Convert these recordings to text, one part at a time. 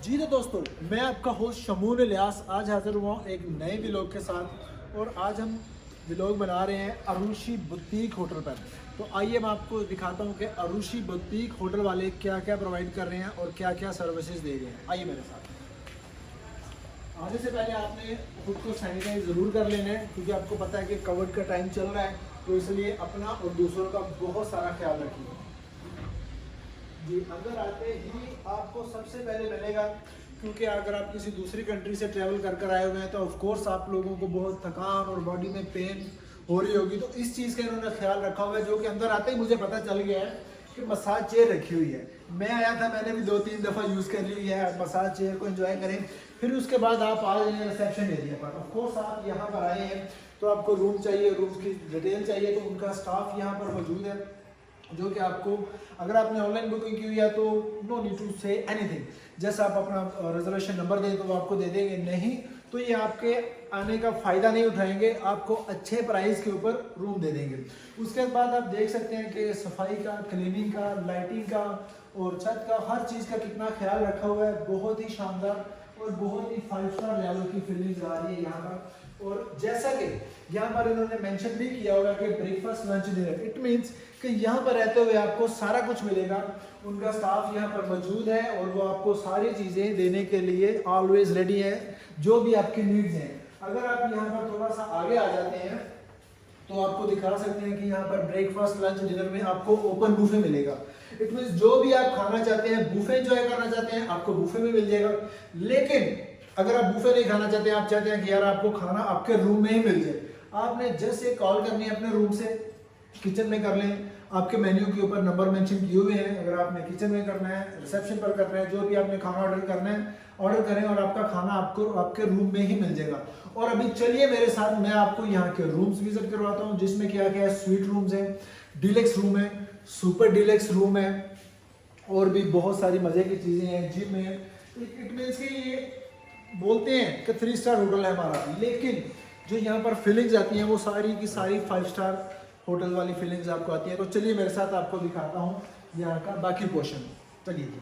जी तो दोस्तों, मैं आपका होस्ट शमून इलियास आज हाजिर हुआ हूँ एक नए व्लॉग के साथ। और आज हम व्लॉग बना रहे हैं अरुषि बुटीक होटल पर। तो आइए मैं आपको दिखाता हूँ कि अरुषि बुटीक होटल वाले क्या क्या प्रोवाइड कर रहे हैं और क्या क्या सर्विसेज दे रहे हैं। आइए मेरे साथ। आने से पहले आपने खुद को सैनिटाइज ज़रूर कर लेना है, क्योंकि आपको पता है कि कोविड का टाइम चल रहा है, तो इसलिए अपना और दूसरों का बहुत सारा ख्याल रखिए। जी, अंदर आते ही आपको सबसे पहले मिलेगा, क्योंकि अगर आप किसी दूसरी कंट्री से ट्रैवल कर कर आए हुए हैं तो ऑफ कोर्स आप लोगों को बहुत थकान और बॉडी में पेन हो रही होगी। तो इस चीज़ का इन्होंने ख्याल रखा हुआ है, जो कि अंदर आते ही मुझे पता चल गया है कि मसाज चेयर रखी हुई है। मैं आया था, मैंने भी 2-3 दफ़ा यूज़ कर ली है। मसाज चेयर को एंजॉय करें, फिर उसके बाद आप आ जाए रिसेप्शन एरिया पर। ऑफ कोर्स आप यहाँ पर आए हैं तो आपको रूम चाहिए, रूम की डिटेल चाहिए, तो उनका स्टाफ यहाँ पर मौजूद है, जो कि आपको, अगर आपने ऑनलाइन बुकिंग की हुई है तो no need to say anything. जैसा आप अपना रिजर्वेशन नंबर दें तो वो आपको दे देंगे, नहीं तो ये आपके आने का फ़ायदा नहीं उठाएंगे, आपको अच्छे प्राइस के ऊपर रूम दे देंगे। उसके बाद आप देख सकते हैं कि सफाई का, क्लीनिंग का, लाइटिंग का और छत का, हर चीज़ का कितना ख्याल रखा हुआ है। बहुत ही शानदार और बहुत ही 5 स्टार लेवल की फीलिंग आ रही है यहाँ पर। और जैसा कि यहाँ पर इन्होंने मेंशन भी किया होगा कि breakfast, lunch, dinner, it means कि यहाँ पर रहते हुए आपको सारा कुछ मिलेगा। उनका स्टाफ यहाँ पर मौजूद है और वो आपको सारी चीज़ें देने के लिए ऑलवेज रेडी है, जो भी आपकी नीड्स हैं। अगर आप यहाँ पर थोड़ा सा आगे आ जाते हैं तो आपको दिखा सकते हैं कि यहाँ पर ब्रेकफास्ट, लंच, डिनर में आपको ओपन बुफे मिलेगा। इट मीन्स जो भी आप खाना चाहते हैं, बुफे एंजॉय करना चाहते हैं, आपको बुफे में मिल जाएगा। लेकिन अगर आप बुफे नहीं खाना चाहते हैं, आप चाहते हैं कि यार आपको खाना आपके रूम में ही मिल जाए, आपने जस्ट एक कॉल करनी है अपने रूम से, किचन में कर लें। आपके मेन्यू के ऊपर नंबर मेंशन किए हुए हैं। अगर आपने किचन में करना है, रिसेप्शन पर करना है, जो भी आपने खाना ऑर्डर करना है, ऑर्डर करें और आपका खाना आपको आपके रूम में ही मिल जाएगा। और अभी चलिए मेरे साथ, मैं आपको यहाँ के रूम्स विजिट करवाता हूँ, जिसमें क्या क्या है। स्वीट रूम्स हैं, डिलेक्स रूम है, सुपर डिलेक्स रूम है, और भी बहुत सारी मज़े की चीज़ें हैं। जिम है। इट मीन्स कि ये बोलते हैं कि 3 स्टार होटल है हमारा, लेकिन जो यहाँ पर फीलिंग्स आती हैं वो सारी की सारी 5 स्टार होटल वाली फीलिंग्स आपको आती हैं। तो चलिए मेरे साथ आपको दिखाता हूँ यहाँ का बाकी पोर्शन। चलिए।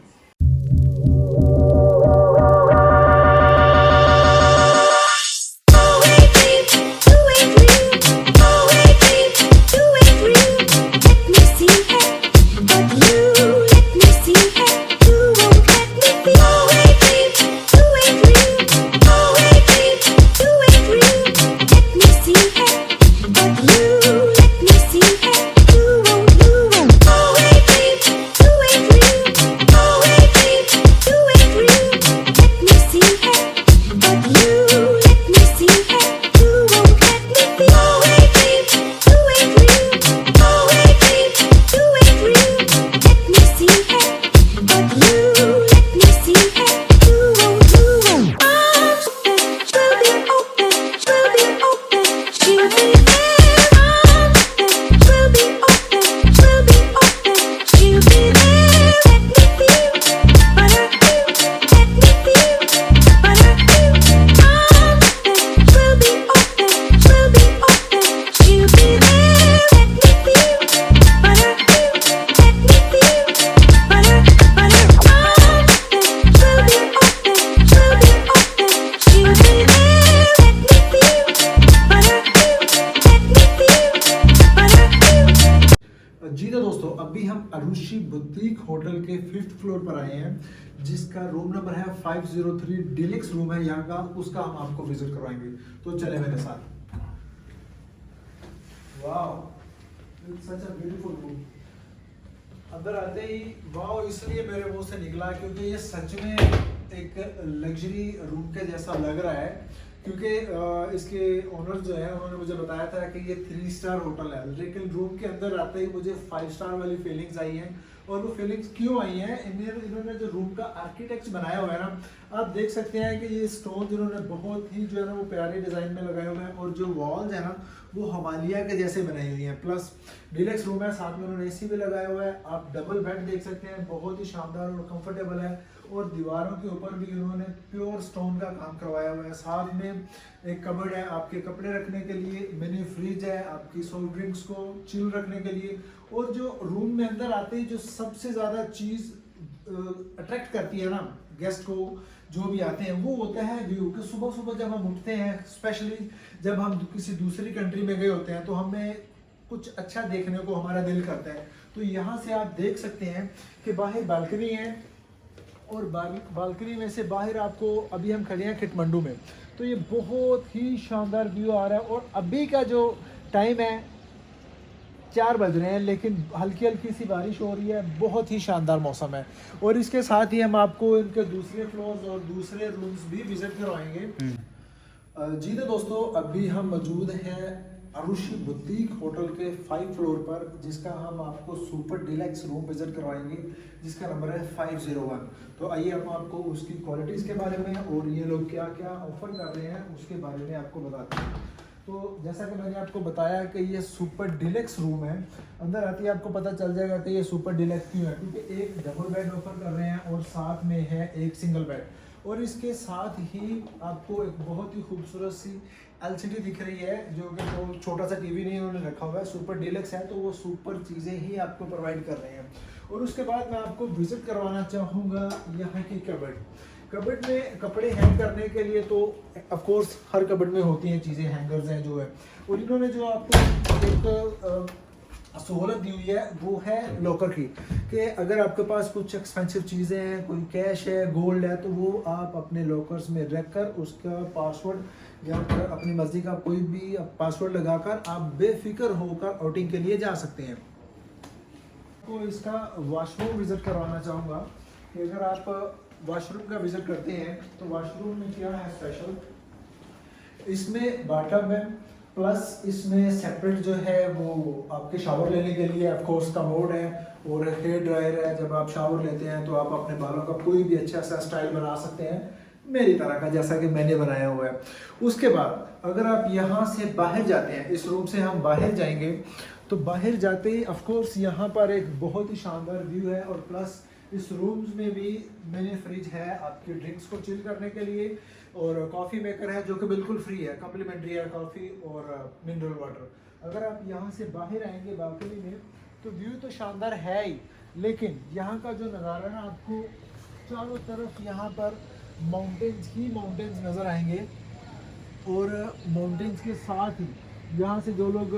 जी तो दोस्तों, अभी हम अरुषि बुटीक होटल के 5th फ्लोर पर आए हैं, जिसका रूम नंबर है 503 डिलेक्स रूम है यहाँ का। उसका हम आपको विजिट करवाएंगे, तो चले मेरे साथ। Wow, it's such a beautiful room. अंदर आते ही वाओ इसलिए मेरे मुंह से निकला क्योंकि ये सच में एक लग्जरी रूम के जैसा लग रहा है। क्योंकि इसके ओनर जो है उन्होंने मुझे बताया था कि ये 3 स्टार होटल है, लेकिन रूम के अंदर आते ही मुझे 5 स्टार वाली फीलिंग्स आई हैं। और वो फीलिंग्स क्यों आई हैं, इन्होंने जो रूम का आर्किटेक्ट बनाया हुआ है ना, आप देख सकते हैं कि ये स्टोन इन्होंने बहुत ही जो है ना वो प्यारे डिज़ाइन में लगाए हुए हैं। और जो वॉल्स है ना वो हिमालय के जैसे बनाई हुई हैं। प्लस डिलेक्स रूम है, साथ में उन्होंने एसी भी लगाया हुआ है। आप डबल बेड देख सकते हैं, बहुत ही शानदार और कंफर्टेबल है। और दीवारों के ऊपर भी उन्होंने प्योर स्टोन का काम करवाया हुआ है। साथ में एक कबर्ड है आपके कपड़े रखने के लिए, मिनी फ्रिज है आपकी सॉफ्ट ड्रिंक्स को चिल रखने के लिए। और जो रूम में अंदर आते ही जो सबसे ज़्यादा चीज़ अट्रैक्ट करती है ना गेस्ट को जो भी आते हैं, वो होता है व्यू। कि सुबह सुबह जब हम उठते हैं, स्पेशली जब हम किसी दूसरी कंट्री में गए होते हैं, तो हमें कुछ अच्छा देखने को हमारा दिल करता है। तो यहाँ से आप देख सकते हैं कि बाहर बालकनी है, और बालकनी में से बाहर आपको, अभी हम खड़े हैं खिटमंडू में, तो ये बहुत ही शानदार व्यू आ रहा है। और अभी का जो टाइम है 4 बज रहे हैं, लेकिन हल्की हल्की सी बारिश हो रही है, बहुत ही शानदार मौसम है। और इसके साथ ही हम आपको इनके दूसरे फ्लोर्स और दूसरे रूम्स भी विजिट करवाएंगे। जी तो दोस्तों, अभी हम मौजूद हैं अरुषि बुटीक होटल के 5 फ्लोर पर, जिसका हम आपको सुपर डिलक्स रूम विजिट करवाएंगे, जिसका नंबर है 501। तो आइए हम आपको उसकी क्वालिटीज़ के बारे में और ये लोग क्या क्या ऑफर कर रहे हैं उसके बारे में आपको बताते हैं। तो जैसा कि मैंने आपको बताया कि ये सुपर डिलक्स रूम है, अंदर आते ही आपको पता चल जाएगा कि ये सुपर डिलक्स क्यों है, क्योंकि एक डबल बेड ऑफर कर रहे हैं और साथ में है एक सिंगल बेड। और इसके साथ ही आपको एक बहुत ही खूबसूरत सी LCD दिख रही है, जो कि वो छोटा सा टीवी नहीं उन्होंने रखा हुआ है, सुपर डिलक्स है, तो वो सुपर चीज़ें ही आपको प्रोवाइड कर रहे हैं। और उसके बाद मैं आपको विजिट करवाना चाहूँगा यहाँ की कबर्ड में कपड़े हैंग करने के लिए। तो ऑफ कोर्स हर कबर्ड में होती हैं चीज़ें, हैंगर्स हैं जो है, और इन्होंने जो आपको एक सहूलत दी हुई है वो है लॉकर की, कि अगर आपके पास कुछ एक्सपेंसिव चीज़ें हैं, कोई कैश है, गोल्ड है, तो वो आप अपने लॉकर्स में रख कर उसका पासवर्ड या फिर अपनी मर्जी का कोई भी पासवर्ड लगाकर आप बेफिक्र होकर आउटिंग के लिए जा सकते हैं। तो इसका वॉशरूम विज़िट करवाना चाहूँगा कि अगर आप वॉशरूम का विज़िट करते हैं तो वॉशरूम में क्या है स्पेशल, इसमें बाथटब है, प्लस इसमें सेपरेट जो है वो आपके शावर लेने के लिए ऑफ कोर्स कमोड है, और हेयर ड्रायर है। जब आप शावर लेते हैं तो आप अपने बालों का कोई भी अच्छा सा स्टाइल बना सकते हैं, मेरी तरह का, जैसा कि मैंने बनाया हुआ है। उसके बाद अगर आप यहाँ से बाहर जाते हैं, इस रूम से हम बाहर जाएंगे, तो बाहर जाते ही ऑफ कोर्स यहाँ पर एक बहुत ही शानदार व्यू है, और प्लस इस रूम्स में भी मिनी फ्रिज है आपके ड्रिंक्स को चिल करने के लिए, और कॉफ़ी मेकर है जो कि बिल्कुल फ्री है, कम्प्लीमेंट्री है कॉफ़ी और मिनरल वाटर। अगर आप यहाँ से बाहर आएंगे बालकनी में, तो व्यू तो शानदार है ही, लेकिन यहाँ का जो नज़ारा है ना, आपको चारों तरफ यहाँ पर माउंटेन्स ही माउंटेन्स नज़र आएंगे। और माउंटेन्स के साथ ही यहाँ से जो लोग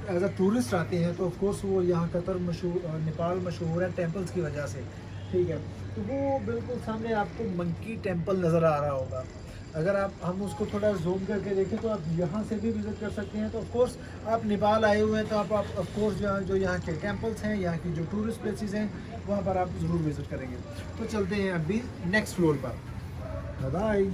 एज अ टूरिस्ट आते हैं, तो ऑफ कोर्स वो यहाँ कतर मशहूर, नेपाल मशहूर है टेम्पल्स की वजह से, ठीक है। तो वो बिल्कुल सामने आपको मंकी टेम्पल नज़र आ रहा होगा। अगर हम उसको थोड़ा जूम करके देखें तो आप यहाँ से भी विज़िट कर सकते हैं। तो ऑफ कोर्स आप नेपाल आए हुए हैं, तो आप ऑफ कोर्स जो यहाँ के टेम्पल्स हैं, यहाँ की जो टूरिस्ट प्लेसेस हैं, वहाँ पर आप ज़रूर विज़िट करेंगे। तो चलते हैं अभी नेक्स्ट फ्लोर पर। बाय।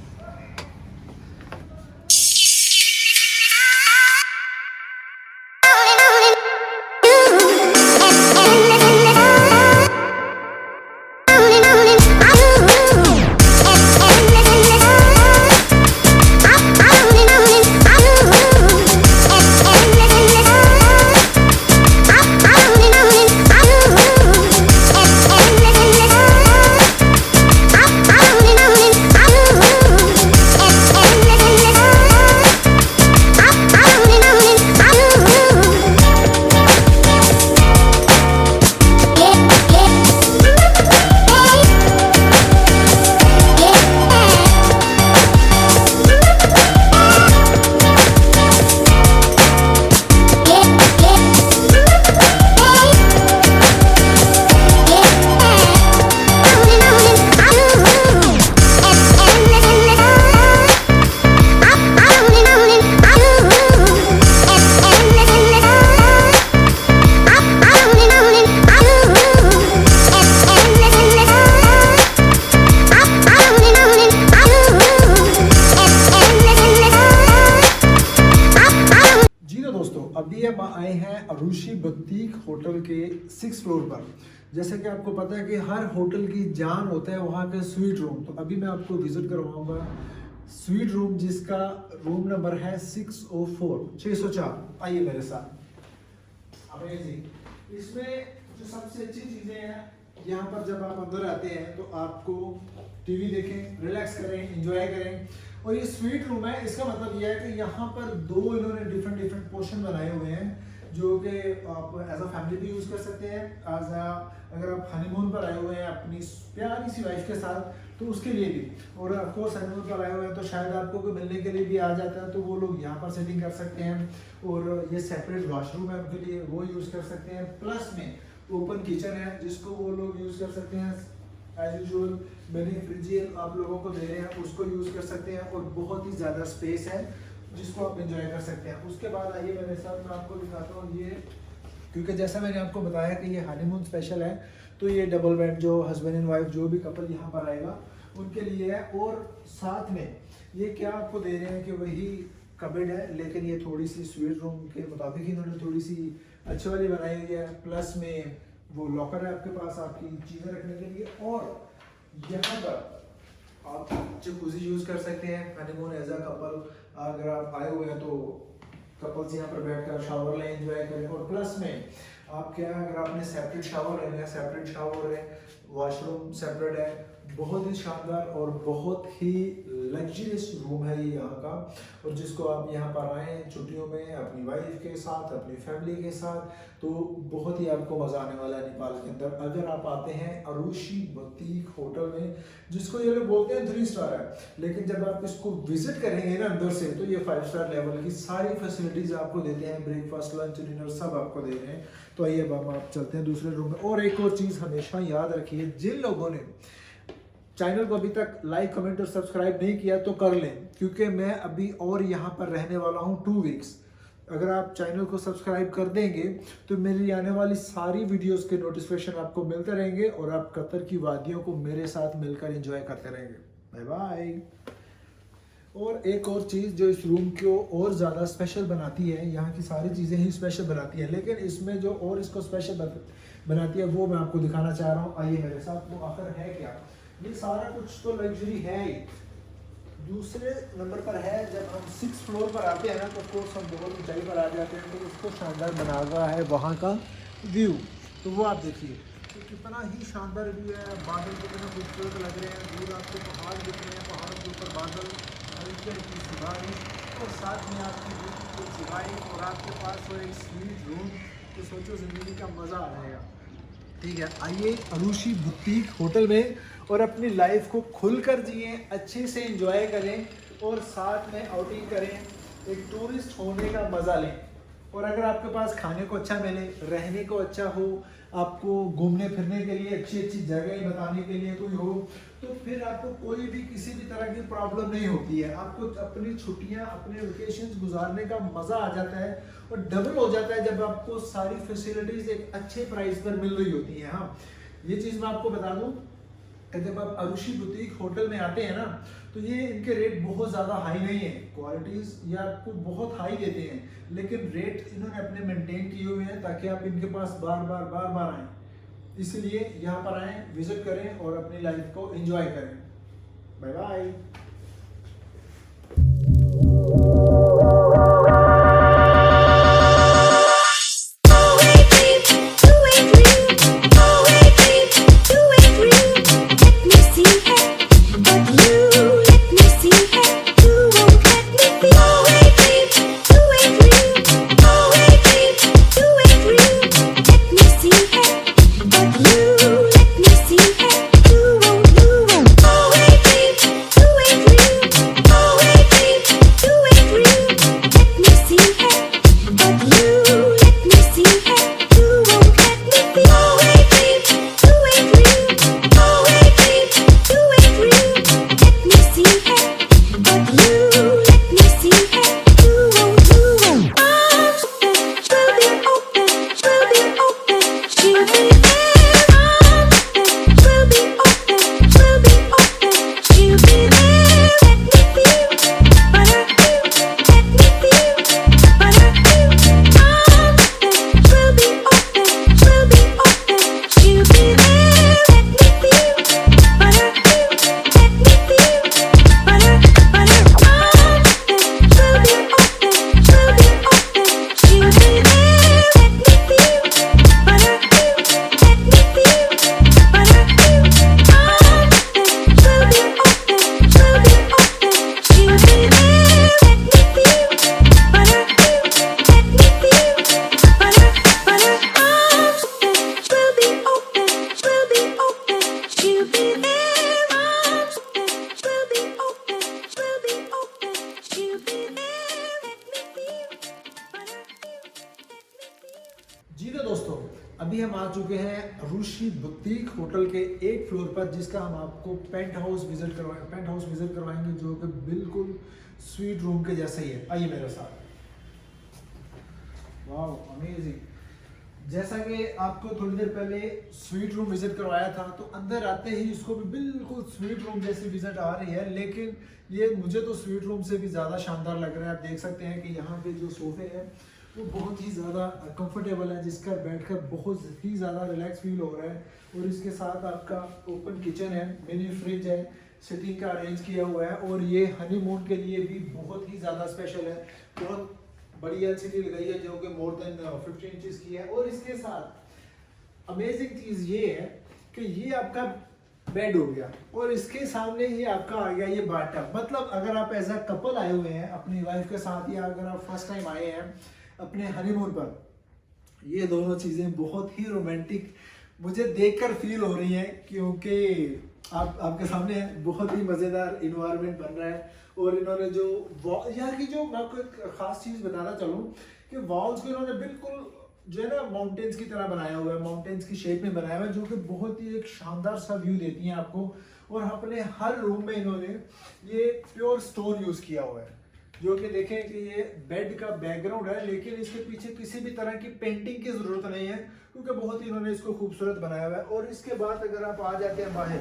अभी हम आए हैं अरुषि बुटीक होटल के 6 फ्लोर पर। जैसे कि आपको पता है कि हर होटल की जान होता है वहाँ के स्वीट रूम, तो अभी मैं आपको विजिट करवाऊंगा स्वीट रूम, जिसका रूम नंबर है 604। आइए मेरे साथ। अमेजिंग। इसमें जो सबसे अच्छी चीज़ें हैं, यहाँ पर जब आप अंदर आते हैं तो आपको टीवी देखें, रिलैक्स करें, एंजॉय करें। और ये स्वीट रूम है, इसका मतलब यह है कि यहाँ पर 2 इन्होंने डिफरेंट पोर्शन बनाए हुए हैं, जो कि आप एज अ फैमिली भी यूज़ कर सकते हैं, अगर आप हनीमून पर आए हुए हैं अपनी प्यारी सी वाइफ के साथ तो उसके लिए भी, और ऑफ कोर्स हनीमून पर आए हुए हैं तो शायद आपको कोई मिलने के लिए भी आ जाता है तो वो लोग यहाँ पर सेटिंग कर सकते हैं, और ये सेपरेट वॉशरूम है उनके लिए, वो यूज़ कर सकते हैं। प्लस में ओपन किचन है जिसको वो लोग यूज़ कर सकते हैं। एज यूजुअल मैंने फ्रिज आप लोगों को दे रहे हैं उसको यूज़ कर सकते हैं, और बहुत ही ज़्यादा स्पेस है जिसको आप एंजॉय कर सकते हैं। उसके बाद आइए मेरे साथ मैं आपको दिखाता हूँ ये, क्योंकि जैसा मैंने आपको बताया कि ये हनीमून स्पेशल है तो ये डबल बेड जो हस्बैंड एंड वाइफ जो भी कपल यहाँ पर आएगा उनके लिए है। और साथ में ये क्या आपको दे रहे हैं कि वही कबर्ड है लेकिन ये थोड़ी सी स्वीट रूम के मुताबिक इन्होंने थोड़ी सी अच्छी वाली बनाई हुई है। प्लस में वो लॉकर है आपके पास आपकी चीज़ें रखने के लिए, और यहाँ पर आप जकूज़ी यूज़ कर सकते हैं हनीमून एज अ कपल। अगर आप आए हुए हैं तो कपल्स यहाँ पर बैठकर शावर लें, एंजॉय करें। और प्लस में आप क्या, अगर आपने सेपरेट शावर लेना है, सेपरेट शावर है, वॉशरूम सेपरेट है, बहुत ही शानदार और बहुत ही लग्जरियस रूम है ये यहाँ का। और जिसको आप यहाँ पर आएँ छुट्टियों में अपनी वाइफ के साथ, अपनी फैमिली के साथ, तो बहुत ही आपको मज़ा आने वाला है नेपाल के अंदर। अगर आप आते हैं अरुषि बुटीक होटल में, जिसको ये लोग बोलते हैं 3 स्टार है, लेकिन जब आप इसको विजिट करेंगे ना अंदर से तो ये 5 स्टार लेवल की सारी फैसिलिटीज़ आपको देते हैं, ब्रेकफास्ट लंच डिनर सब आपको दे रहे हैं। तो आइए अब आप चलते हैं दूसरे रूम में। और एक और चीज़ हमेशा याद रखिए, जिन लोगों ने चैनल को अभी तक लाइक कमेंट और सब्सक्राइब नहीं किया तो कर लें, क्योंकि मैं अभी और यहाँ पर रहने वाला हूँ 2 वीक्स। अगर आप चैनल को सब्सक्राइब कर देंगे तो मेरी आने वाली सारी वीडियोस के नोटिफिकेशन आपको मिलते रहेंगे और आप कतर की वादियों को मेरे साथ मिलकर एंजॉय करते रहेंगे। Bye bye. और एक और चीज़ जो इस रूम को और ज़्यादा स्पेशल बनाती है, यहाँ की सारी चीज़ें ही स्पेशल बनाती हैं, लेकिन इसमें जो और इसको स्पेशल बनाती है वो मैं आपको दिखाना चाह रहा हूँ। आइए मेरे साथ। वो आखिर है क्या, ये सारा कुछ तो लग्जरी है ही। दूसरे नंबर पर है, जब हम 6th फ्लोर पर आते हैं ना तो कोर्स हम बहुत ऊंचाई पर आ जाते हैं तो उसको शानदार बना हुआ है वहाँ का व्यू। तो वो आप देखिए तो कितना ही शानदार व्यू है, बादल कितने खूबसूरत लग रहे हैं, दूर आपको पहाड़ दिख रहे हैं, पहाड़ों के ऊपर बादल, हल्की हल्की सिवाई, और साथ में आपकी ब्यूटीफुल सिवाई, और आपके पास वो एक स्वीट रूम। तो सोचो ज़िंदगी का मज़ा आ जाएगा। ठीक है, आइए अरुषि बुटीक होटल में और अपनी लाइफ को खुलकर जिए, अच्छे से एंजॉय करें और साथ में आउटिंग करें, एक टूरिस्ट होने का मज़ा लें। और अगर आपके पास खाने को अच्छा मिले, रहने को अच्छा हो, आपको घूमने फिरने के लिए अच्छी अच्छी जगह बताने के लिए कोई हो, तो फिर आपको कोई भी किसी भी तरह की प्रॉब्लम नहीं होती है। आपको अपनी छुट्टियां, अपने वेकेशंस गुजारने का मज़ा आ जाता है और डबल हो जाता है जब आपको सारी फैसिलिटीज़ एक अच्छे प्राइस पर मिल रही होती हैं। हाँ, ये चीज़ मैं आपको बता दूं कि जब आप अरुषि बुटीक होटल में आते हैं ना तो ये इनके रेट बहुत ज़्यादा हाई नहीं है, क्वालिटीज़ ये आपको बहुत हाई देते हैं, लेकिन रेट इन्होंने अपने मेंटेन किए हुए हैं ताकि आप इनके पास बार बार आएँ। इसलिए यहाँ पर आएँ, विजिट करें और अपनी लाइफ को एंजॉय करें। Bye bye. Do it Arushi boutique hotel के 8 फ्लोर पर, जिसका हम आपको पेंट हाउस विजिट करवाएंगे जो कि बिल्कुल स्वीट रूम के जैसा ही है। आइए मेरे साथ। Wow amazing. जैसा कि आपको थोड़ी देर पहले स्वीट रूम विजिट करवाया था, तो अंदर आते ही इसको भी बिल्कुल स्वीट रूम जैसी विजिट आ रही है, लेकिन ये मुझे तो स्वीट रूम से भी ज़्यादा शानदार लग रहा है। आप देख सकते हैं कि यहाँ पे जो सोफे हैं वो बहुत ही ज़्यादा कंफर्टेबल है, जिसका बैठकर बहुत ही ज़्यादा रिलैक्स फील हो रहा है। और इसके साथ आपका ओपन किचन है, मिनी फ्रिज है, सिटिंग का अरेंज किया हुआ है, और ये हनीमून के लिए भी बहुत ही ज़्यादा स्पेशल है। बहुत बड़ी एलसीडी लगाई है जो कि मोर देन 50 इंचेस की है। और इसके साथ अमेजिंग चीज़ ये है कि ये आपका बेड हो गया और इसके सामने ही आपका आ गया ये बाथटब। मतलब अगर आप एज अ कपल आए हुए हैं अपनी वाइफ के साथ, या अगर आप फर्स्ट टाइम आए हैं अपने हनीमून पर, ये दोनों चीज़ें बहुत ही रोमांटिक मुझे देखकर फील हो रही हैं, क्योंकि आपके सामने बहुत ही मज़ेदार इन्वायरमेंट बन रहा है। और इन्होंने जो यहाँ की जो, मैं आपको एक ख़ास चीज़ बताना चाहूँ कि वॉल्स को इन्होंने बिल्कुल जो है ना माउंटेन्स की तरह बनाया हुआ है, माउंटेन्स की शेप में बनाया हुआ है, जो कि बहुत ही एक शानदार सा व्यू देती हैं आपको। और अपने हर रूम में इन्होंने ये प्योर स्टोन यूज़ किया हुआ है, जो कि देखें कि ये बेड का बैकग्राउंड है, लेकिन इसके पीछे किसी भी तरह की पेंटिंग की ज़रूरत नहीं है, क्योंकि बहुत ही इन्होंने इसको खूबसूरत बनाया हुआ है। और इसके बाद अगर आप आ जाते हैं बाहर,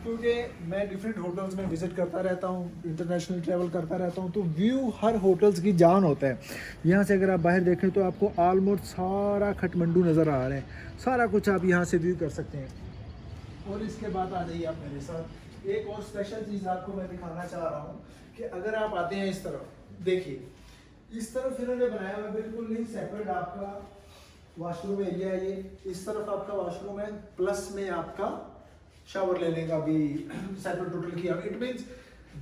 क्योंकि मैं डिफरेंट होटल्स में विज़िट करता रहता हूँ, इंटरनेशनल ट्रैवल करता रहता हूँ, तो व्यू हर होटल्स की जान होता है। यहाँ से अगर आप बाहर देखें तो आपको ऑलमोस्ट सारा खटमंडू नज़र आ रहा है, सारा कुछ आप यहाँ से व्यू कर सकते हैं। और इसके बाद आ जाइए आप मेरे साथ, एक और स्पेशल चीज़ आपको मैं दिखाना चाह रहा हूँ कि अगर आप आते हैं इस तरफ, देखिए इस तरफ इन्होंने बनाया हुआ बिल्कुल ही सेपरेट आपका वॉशरूम एरिया है। ये इस तरफ आपका वॉशरूम है, प्लस में आपका शावर लेने का भी सेपरेट टोटल किया। इट मीन्स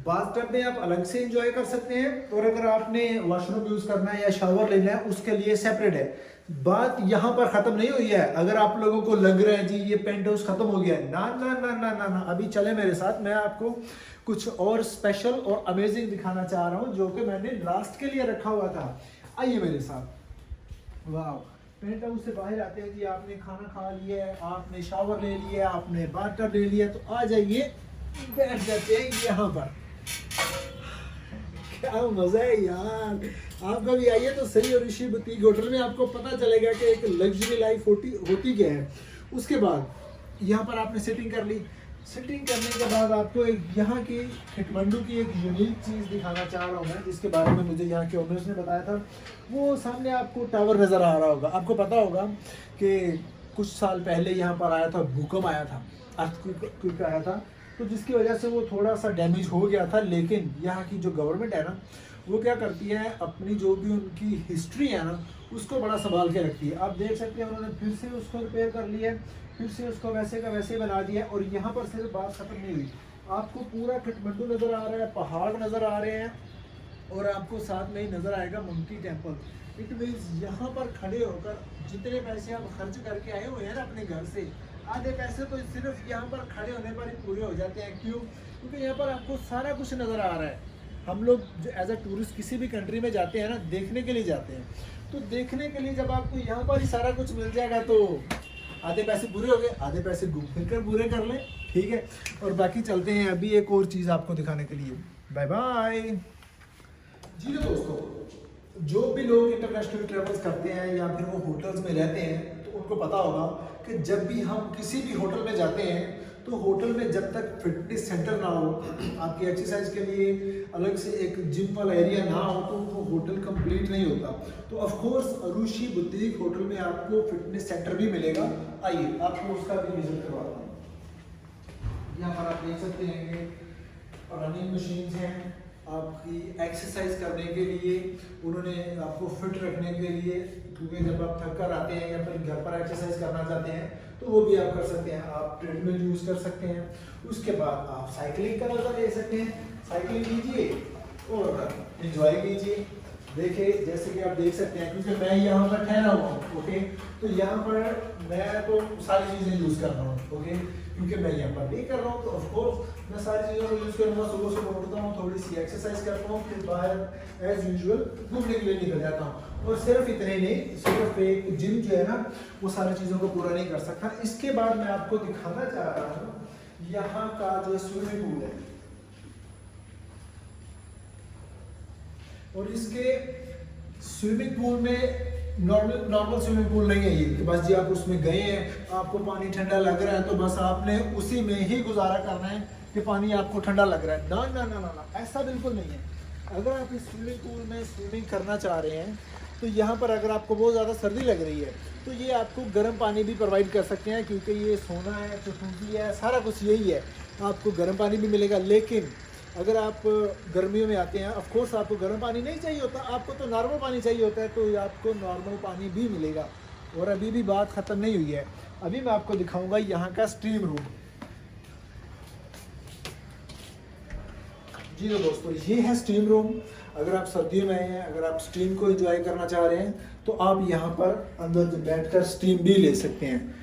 बाथटब में आप अलग से एंजॉय कर सकते हैं, और अगर आपने वॉशरूम यूज़ करना है या शावर लेना है उसके लिए सेपरेट है। बात यहाँ पर ख़त्म नहीं हुई है। अगर आप लोगों को लग रहा है जी ये पेंट हाउस ख़त्म हो गया है, ना ना ना ना ना ना, अभी चले मेरे साथ, मैं आपको कुछ और स्पेशल और अमेजिंग दिखाना चाह रहा हूँ, जो कि मैंने लास्ट के लिए रखा हुआ था। आइए मेरे साथ। वाह, पेंट हाउस से बाहर आते हैं जी, आपने खाना खा लिया है, आपने शावर ले लिया, आपने बाथटब ले लिया, तो आ जाइए बैठ जाते हैं यहाँ पर। क्या मज़ा है यार, आप कभी आइए तो सही अरुषि बुटीक होटल में, आपको पता चलेगा कि एक लग्जरी लाइफ होती क्या है। उसके बाद यहाँ पर आपने सिटिंग कर ली, सिटिंग करने के बाद आपको एक यहाँ की काठमांडू की एक यूनिक चीज़ दिखाना चाह रहा हूँ मैं, जिसके बारे में मुझे यहाँ के ओनर्स ने बताया था। वो सामने आपको टावर नज़र आ रहा होगा। आपको पता होगा कि कुछ साल पहले यहाँ पर आया था, भूकंप आया था, अर्थक्वेक आया था, तो जिसकी वजह से वो थोड़ा सा डैमेज हो गया था। लेकिन यहाँ की जो गवर्नमेंट है ना, वो क्या करती है, अपनी जो भी उनकी हिस्ट्री है ना, उसको बड़ा संभाल के रखती है। आप देख सकते हैं उन्होंने फिर से उसको रिपेयर कर लिया है, फिर से उसको वैसे का वैसे बना दिया। और यहाँ पर सिर्फ बात ख़त्म नहीं हुई, आपको पूरा काठमांडू नज़र आ रहा है, पहाड़ नज़र आ रहे हैं, और आपको साथ में ही नज़र आएगा मंकी टेम्पल। इट मीन्स यहाँ पर खड़े होकर जितने पैसे आप खर्च करके आए हुए हैं ना अपने घर से, आधे पैसे तो सिर्फ यहाँ पर खड़े होने पर ही पूरे हो जाते हैं। क्यों? क्योंकि यहाँ पर आपको सारा कुछ नज़र आ रहा है। हम लोग जो एज अ टूरिस्ट किसी भी कंट्री में जाते हैं ना, देखने के लिए जाते हैं, तो देखने के लिए जब आपको यहाँ पर ही सारा कुछ मिल जाएगा, तो आधे पैसे पूरे हो गए, आधे पैसे घूम फिर कर पूरे कर लें, ठीक है। और बाकी चलते हैं अभी एक और चीज़ आपको दिखाने के लिए। Bye bye. जी दोस्तों, जो भी लोग इंटरनेशनल ट्रैवल्स करते हैं या फिर वो होटल्स में रहते हैं, तो उनको पता होगा कि जब भी हम किसी भी होटल में जाते हैं, तो होटल में जब तक फिटनेस सेंटर ना हो, आपकी एक्सरसाइज के लिए अलग से एक जिम वाला एरिया ना हो, तो वो होटल कंप्लीट नहीं होता। तो of course Arushi boutique hotel में आपको फिटनेस सेंटर भी मिलेगा। आइए आपको उसका भी विजिट करवाता हूँ। यहाँ पर आप देख सकते हैं कि रनिंग मशीन्स हैं, आपकी एक्सरसाइज करने के लिए, उन्होंने आपको फिट रखने के लिए, क्योंकि जब आप थक कर आते हैं या फिर घर पर एक्सरसाइज करना चाहते हैं तो वो भी आप कर सकते हैं। आप ट्रेडमिल यूज़ कर सकते हैं। उसके बाद आप साइकिलिंग का मजा ले सकते हैं, साइकिलिंग कीजिए और एंजॉय कीजिए। देखिए जैसे कि आप देख सकते हैं, क्योंकि मैं यहाँ पर ठहरा हुआ हूँ, ओके, तो यहाँ पर मैं तो सारी चीज़ें यूज़ कर रहा हूँ, ओके। क्योंकि मैं यहाँ पर नहीं कर रहा हूँ, तो ऑफकोर्स मैं सारी चीज़ों को यूज़ करूँगा। सुबह सुबह उठता हूँ, थोड़ी सी एक्सरसाइज करता हूँ, फिर बाहर एज यूजुअल घूमने के लिए निकल जाता हूँ। और सिर्फ इतने नहीं, सिर्फ एक जिम जो है ना वो सारी चीज़ों को पूरा नहीं कर सकता। इसके बाद मैं आपको दिखाना चाह रहा हूँ यहाँ का जो स्विमिंग पूल है, और इसके स्विमिंग पूल में नॉर्मल स्विमिंग पूल नहीं है ये कि बस जी आप उसमें गए हैं, आपको पानी ठंडा लग रहा है तो बस आपने उसी में ही गुजारा करना है कि पानी आपको ठंडा लग रहा है। ना ना ना ना ना, ऐसा बिल्कुल नहीं है। अगर आप इस स्विमिंग पूल में स्विमिंग करना चाह रहे हैं तो यहाँ पर अगर आपको बहुत ज़्यादा सर्दी लग रही है तो ये आपको गर्म पानी भी प्रोवाइड कर सकते हैं, क्योंकि ये सोना है, चुटुकी है, सारा कुछ यही है। आपको गर्म पानी भी मिलेगा। लेकिन अगर आप गर्मियों में आते हैं, ऑफ कोर्स आपको गर्म पानी नहीं चाहिए होता, आपको तो नॉर्मल पानी चाहिए होता है, तो आपको नॉर्मल पानी भी मिलेगा। और अभी भी बात ख़त्म नहीं हुई है, अभी मैं आपको दिखाऊंगा यहाँ का स्टीम रूम। जी तो दोस्तों, ये है स्टीम रूम। अगर आप सर्दियों में आए हैं, अगर आप स्टीम को एंजॉय करना चाह रहे हैं तो आप यहाँ पर अंदर बैठकर स्टीम भी ले सकते हैं।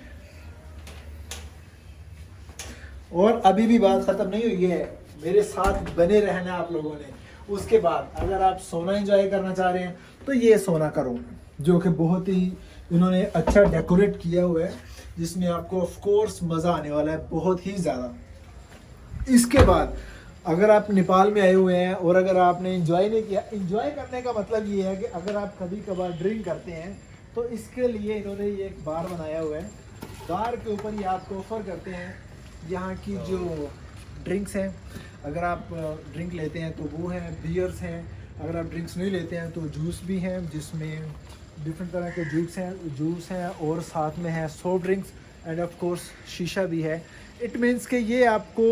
और अभी भी बात ख़त्म नहीं हुई है, मेरे साथ बने रहना आप लोगों ने। उसके बाद अगर आप सोना एंजॉय करना चाह रहे हैं तो ये सोना का रूम, जो कि बहुत ही इन्होंने अच्छा डेकोरेट किया हुआ है, जिसमें आपको ऑफ कोर्स मज़ा आने वाला है बहुत ही ज़्यादा। इसके बाद अगर आप नेपाल में आए हुए हैं और अगर आपने एंजॉय नहीं किया, एंजॉय करने का मतलब ये है कि अगर आप कभी कभार ड्रिंक करते हैं तो इसके लिए इन्होंने ये एक बार बनाया हुआ है। बार के ऊपर ये आपको ऑफर करते हैं यहाँ की जो ड्रिंक्स हैं। अगर आप ड्रिंक लेते हैं तो वो है, बियर्स हैं। अगर आप ड्रिंक्स नहीं लेते हैं तो जूस भी हैं, जिसमें डिफरेंट तरह के जूस हैं और साथ में है soft drinks end of course शीशा भी है। इट मीन्स कि ये आपको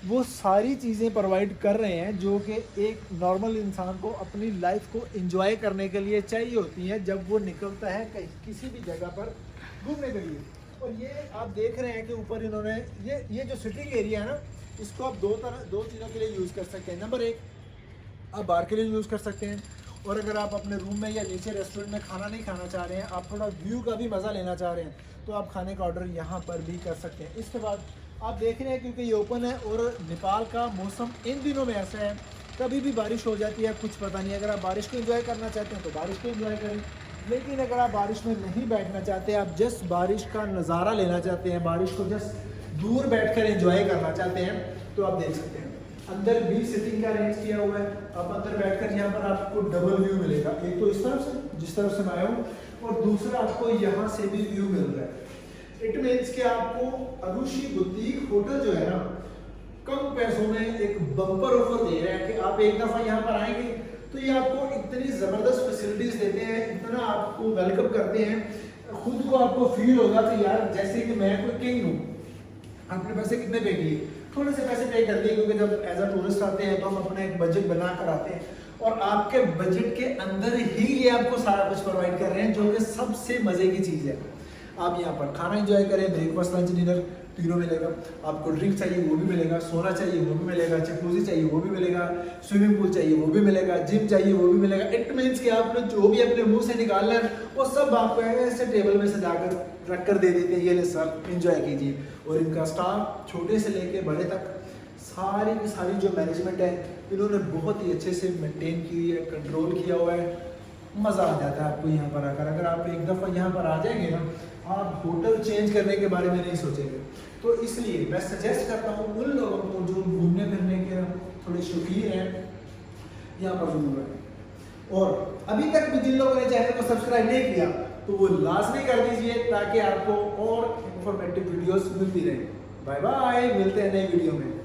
वो सारी चीज़ें प्रोवाइड कर रहे हैं जो कि एक नॉर्मल इंसान को अपनी लाइफ को एंजॉय करने के लिए चाहिए होती हैं जब वो निकलता है किसी भी जगह पर घूमने के लिए। और ये आप देख रहे हैं कि ऊपर इन्होंने ये जो सिटिंग एरिया है ना, इसको आप दो चीज़ों के लिए यूज़ कर सकते हैं। नंबर एक, आप बार के लिए यूज़ कर सकते हैं, और अगर आप अपने रूम में या नीचे रेस्टोरेंट में खाना नहीं खाना चाह रहे हैं, आप थोड़ा व्यू का भी मज़ा लेना चाह रहे हैं, तो आप खाने का ऑर्डर यहाँ पर भी कर सकते हैं। इसके बाद आप देख रहे हैं क्योंकि ये ओपन है और नेपाल का मौसम इन दिनों में ऐसा है, कभी भी बारिश हो जाती है, कुछ पता नहीं। अगर आप बारिश को एंजॉय करना चाहते हैं तो बारिश को एंजॉय करें, लेकिन अगर आप बारिश में नहीं बैठना चाहते, आप जस्ट बारिश का नज़ारा लेना चाहते हैं, बारिश को जस्ट दूर बैठकर एंजॉय करना चाहते हैं, तो आप देख सकते हैं। अंदर भी सिटिंग का अरेंज किया हुआ है। आप अंदर बैठकर यहाँ पर आपको डबल व्यू मिलेगा, एक तो इस तरफ से जिस तरफ से मैं आया हूँ, और दूसरा आपको यहाँ से भी व्यू मिल रहा है। इट मीन्स कि आपको अरुषि बुटीक होटल जो है ना, कम पैसों में एक बम्पर ऑफर दे रहा है कि आप एक दफ़ा यहाँ पर आएंगे तो ये आपको इतनी ज़बरदस्त फैसिलिटीज़ देते हैं, इतना आपको वेलकम करते हैं, खुद को आपको फील होगा कि यार जैसे कि मैं कोई किंग हूँ। आपने पैसे कितने पे किए? थोड़े से पैसे पे कर दिए, क्योंकि जब एज अ टूरिस्ट आते हैं तो हम अपना एक बजट बना कर आते हैं, और आपके बजट के अंदर ही ये आपको सारा कुछ प्रोवाइड कर रहे हैं, जो कि सबसे मज़े की चीज़ है। आप यहाँ पर खाना एंजॉय करें, ब्रेकफास्ट लंच डिनर तीनों मिलेगा। आपको ड्रिंक चाहिए वो भी मिलेगा, सोना चाहिए वो भी मिलेगा, जकूज़ी चाहिए वो भी मिलेगा, स्विमिंग पूल चाहिए वो भी मिलेगा, जिम चाहिए वो भी मिलेगा। इट मीन्स कि आपने जो भी अपने मुंह से निकालना है वो सब आपको ऐसे टेबल में सजा कर रख कर दे देते हैं, ये ले सर एंजॉय कीजिए। और इनका स्टाफ छोटे से लेके बड़े तक सारी की सारी जो मैनेजमेंट है इन्होंने बहुत ही अच्छे से मेंटेन की है, कंट्रोल किया हुआ है। मज़ा आ जाता है आपको यहाँ पर आकर। अगर आप एक दफ़ा यहाँ पर आ जाएंगे ना, आप होटल चेंज करने के बारे में नहीं सोचेंगे। तो इसलिए मैं सजेस्ट करता हूँ उन लोगों को जो घूमने फिरने के थोड़े शौकीन हैं, यहाँ पर जरूर आए। और अभी तक भी जिन लोगों ने चैनल को सब्सक्राइब नहीं किया तो वो लाजमी कर दीजिए, ताकि आपको और इंफॉर्मेटिव वीडियोस मिलती रहे। बाय बाय, मिलते हैं नई वीडियो में।